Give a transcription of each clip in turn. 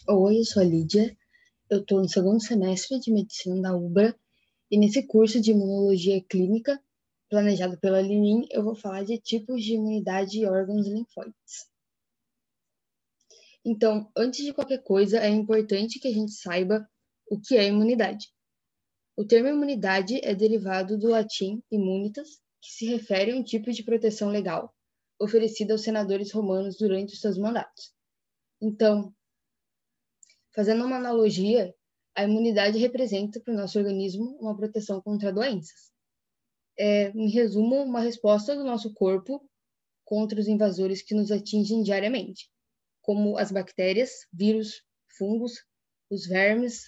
Oi, eu sou a Lídia, eu estou no segundo semestre de medicina da UBRA e nesse curso de imunologia clínica, planejado pela Linim, eu vou falar de tipos de imunidade e órgãos linfóides. Então, antes de qualquer coisa, é importante que a gente saiba o que é imunidade. O termo imunidade é derivado do latim immunitas, que se refere a um tipo de proteção legal oferecida aos senadores romanos durante os seus mandatos. Então, fazendo uma analogia, a imunidade representa para o nosso organismo uma proteção contra doenças. Em resumo, uma resposta do nosso corpo contra os invasores que nos atingem diariamente, como as bactérias, vírus, fungos, os vermes,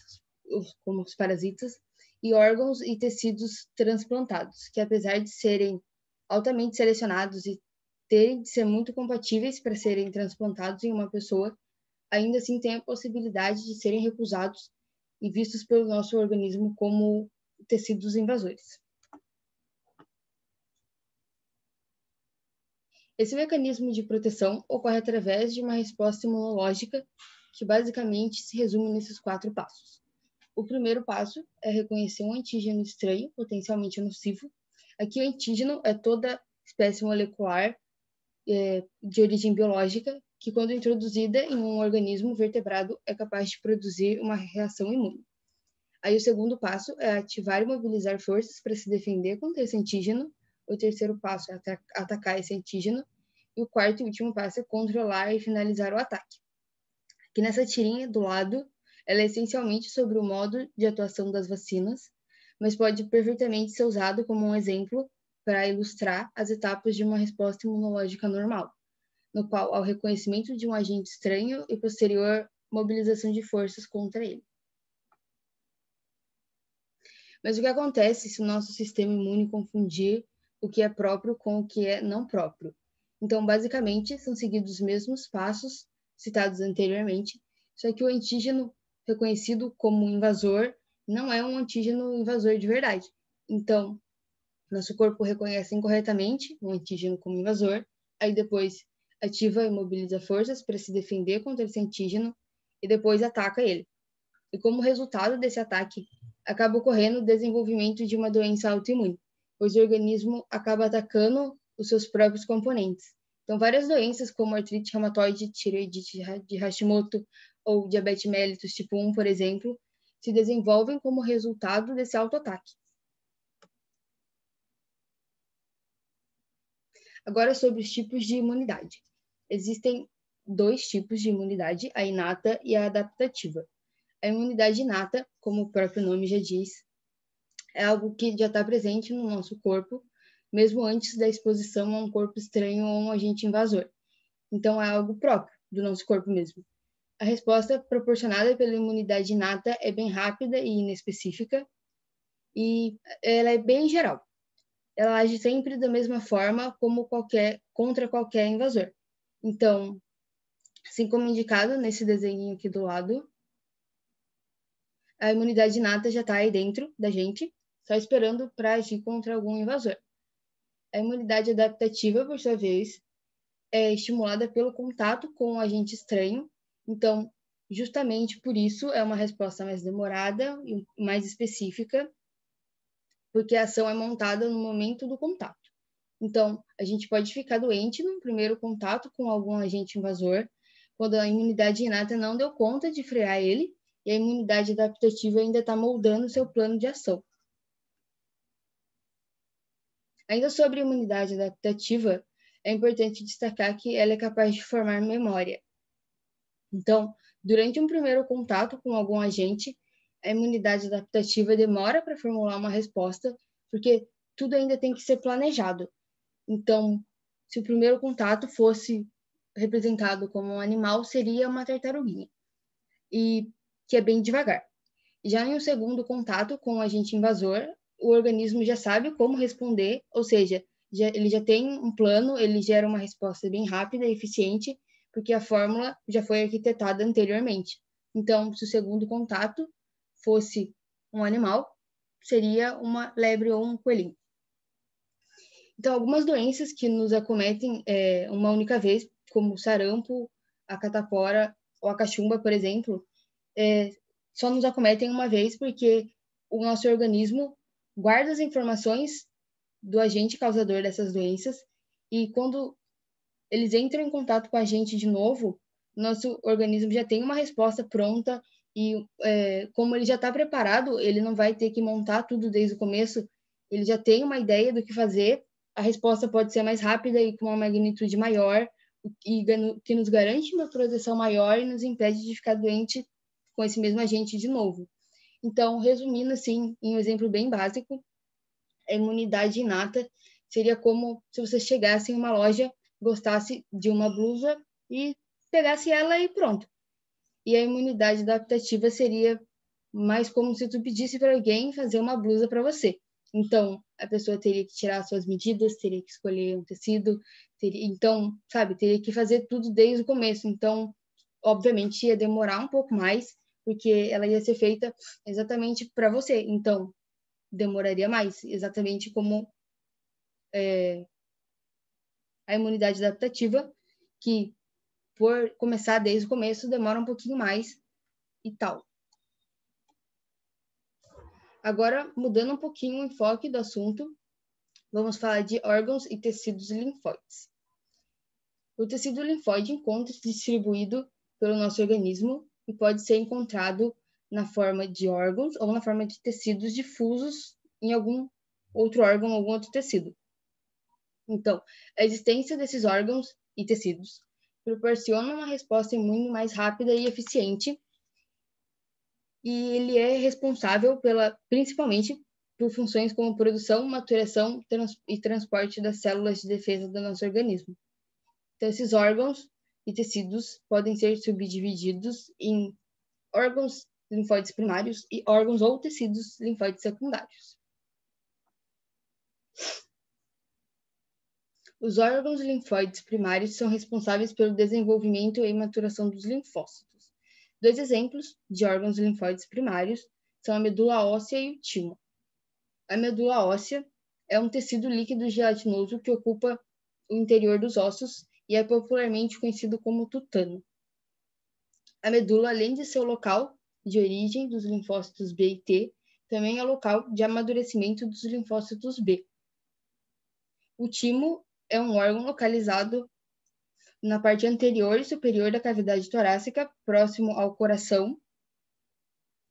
como os parasitas, e órgãos e tecidos transplantados, que apesar de serem altamente selecionados e terem de ser muito compatíveis para serem transplantados em uma pessoa, ainda assim têm a possibilidade de serem recusados e vistos pelo nosso organismo como tecidos invasores. Esse mecanismo de proteção ocorre através de uma resposta imunológica que basicamente se resume nesses 4 passos. O primeiro passo é reconhecer um antígeno estranho, potencialmente nocivo. Aqui o antígeno é toda espécie molecular de origem biológica que, quando introduzida em um organismo vertebrado, é capaz de produzir uma reação imune. Aí o segundo passo é ativar e mobilizar forças para se defender contra esse antígeno. O terceiro passo é atacar esse antígeno. E o quarto e último passo é controlar e finalizar o ataque. Aqui nessa tirinha do lado, ela é essencialmente sobre o modo de atuação das vacinas, mas pode perfeitamente ser usado como um exemplo para ilustrar as etapas de uma resposta imunológica normal, no qual há o reconhecimento de um agente estranho e posterior mobilização de forças contra ele. Mas o que acontece se o nosso sistema imune confundir o que é próprio com o que é não próprio? Então, basicamente, são seguidos os mesmos passos citados anteriormente, só que o antígeno reconhecido como invasor não é um antígeno invasor de verdade. Então, nosso corpo reconhece incorretamente um antígeno como invasor, aí depois ativa e mobiliza forças para se defender contra esse antígeno e depois ataca ele. E como resultado desse ataque, acaba ocorrendo o desenvolvimento de uma doença autoimune, pois o organismo acaba atacando os seus próprios componentes. Então, várias doenças, como artrite reumatoide, tireoidite de Hashimoto ou diabetes mellitus tipo 1, por exemplo, se desenvolvem como resultado desse autoataque. Agora, sobre os tipos de imunidade. Existem 2 tipos de imunidade, a inata e a adaptativa. A imunidade inata, como o próprio nome já diz, é algo que já está presente no nosso corpo, mesmo antes da exposição a um corpo estranho ou um agente invasor. Então, é algo próprio do nosso corpo mesmo. A resposta proporcionada pela imunidade inata é bem rápida e inespecífica, e ela é bem geral. Ela age sempre da mesma forma como contra qualquer invasor. Então, assim como indicado nesse desenho aqui do lado, a imunidade inata já está aí dentro da gente, só esperando para agir contra algum invasor. A imunidade adaptativa, por sua vez, é estimulada pelo contato com um agente estranho, então, justamente por isso, é uma resposta mais demorada e mais específica, porque a ação é montada no momento do contato. Então, a gente pode ficar doente no primeiro contato com algum agente invasor, quando a imunidade inata não deu conta de frear ele, e a imunidade adaptativa ainda está moldando seu plano de ação. Ainda sobre a imunidade adaptativa, é importante destacar que ela é capaz de formar memória. Então, durante um primeiro contato com algum agente, a imunidade adaptativa demora para formular uma resposta, porque tudo ainda tem que ser planejado. Então, se o primeiro contato fosse representado como um animal, seria uma tartaruguinha, e que é bem devagar. Já em um segundo contato com o agente invasor, o organismo já sabe como responder, ou seja, ele já tem um plano, ele gera uma resposta bem rápida e eficiente, porque a fórmula já foi arquitetada anteriormente. Então, se o segundo contato fosse um animal, seria uma lebre ou um coelhinho. Então, algumas doenças que nos acometem uma única vez, como o sarampo, a catapora ou a cachumba, por exemplo, só nos acometem uma vez porque o nosso organismo guarda as informações do agente causador dessas doenças e quando eles entram em contato com a gente de novo, nosso organismo já tem uma resposta pronta e como ele já está preparado, ele não vai ter que montar tudo desde o começo, ele já tem uma ideia do que fazer, a resposta pode ser mais rápida e com uma magnitude maior, e que nos garante uma proteção maior e nos impede de ficar doente com esse mesmo agente de novo. Então, resumindo assim, em um exemplo bem básico, a imunidade inata seria como se você chegasse em uma loja, gostasse de uma blusa e pegasse ela e pronto. E a imunidade adaptativa seria mais como se tu pedisse para alguém fazer uma blusa para você. Então, a pessoa teria que tirar suas medidas, teria que escolher um tecido, teria que fazer tudo desde o começo. Então, obviamente, ia demorar um pouco mais, porque ela ia ser feita exatamente para você. Então, demoraria mais, exatamente como a imunidade adaptativa, que por começar desde o começo demora um pouquinho mais e tal. Agora, mudando um pouquinho o enfoque do assunto, vamos falar de órgãos e tecidos linfóides. O tecido linfóide encontra-se distribuído pelo nosso organismo e pode ser encontrado na forma de órgãos ou na forma de tecidos difusos em algum outro órgão, algum outro tecido. Então, a existência desses órgãos e tecidos proporciona uma resposta imune mais rápida e eficiente, e ele é responsável principalmente por funções como produção, maturação e transporte das células de defesa do nosso organismo. Então, esses órgãos e tecidos podem ser subdivididos em órgãos linfóides primários e órgãos ou tecidos linfóides secundários. Os órgãos linfóides primários são responsáveis pelo desenvolvimento e maturação dos linfócitos. 2 exemplos de órgãos linfóides primários são a medula óssea e o timo. A medula óssea é um tecido líquido gelatinoso que ocupa o interior dos ossos e é popularmente conhecido como tutano. A medula, além de ser o local de origem dos linfócitos B e T, também é o local de amadurecimento dos linfócitos B. O timo é um órgão localizado na parte anterior e superior da cavidade torácica, próximo ao coração,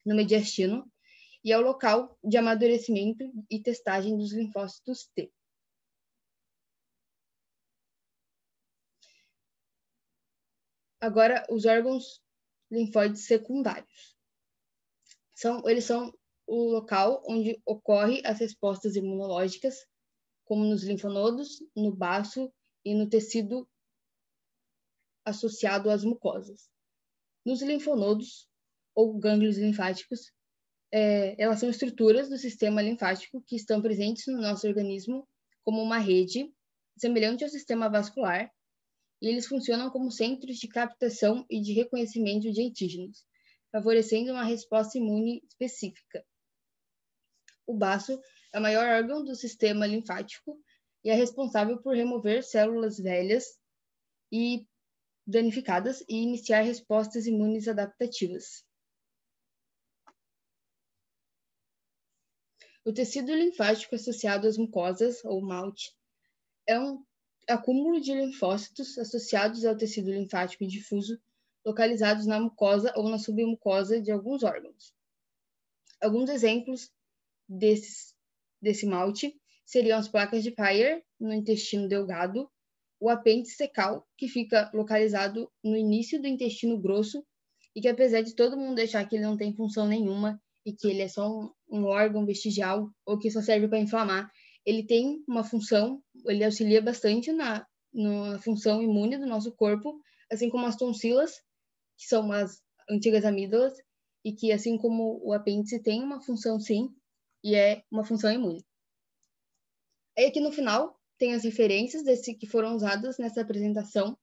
no mediastino, e é o local de amadurecimento e testagem dos linfócitos T. Agora, os órgãos linfóides secundários. Eles são o local onde ocorrem as respostas imunológicas, como nos linfonodos, no baço e no tecido associado às mucosas. Nos linfonodos, ou gânglios linfáticos, elas são estruturas do sistema linfático que estão presentes no nosso organismo como uma rede, semelhante ao sistema vascular, e eles funcionam como centros de captação e de reconhecimento de antígenos, favorecendo uma resposta imune específica. O baço é o maior órgão do sistema linfático e é responsável por remover células velhas e danificadas e iniciar respostas imunes adaptativas. O tecido linfático associado às mucosas, ou MALT, é um acúmulo de linfócitos associados ao tecido linfático difuso, localizados na mucosa ou na submucosa de alguns órgãos. Alguns exemplos desse MALT seriam as placas de Peyer no intestino delgado, o apêndice cecal, que fica localizado no início do intestino grosso e que, apesar de todo mundo achar que ele não tem função nenhuma e que ele é só um órgão vestigial ou que só serve para inflamar, ele tem uma função, ele auxilia bastante na função imune do nosso corpo, assim como as tonsilas, que são as antigas amígdalas, e que, assim como o apêndice, tem uma função sim, e é uma função imune. Aí aqui no final tem as referências que foram usadas nessa apresentação.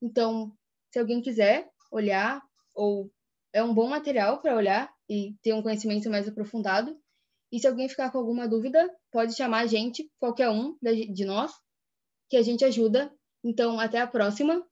Então, se alguém quiser olhar, ou é um bom material para olhar e ter um conhecimento mais aprofundado. E se alguém ficar com alguma dúvida, pode chamar a gente, qualquer um de nós, que a gente ajuda. Então, até a próxima.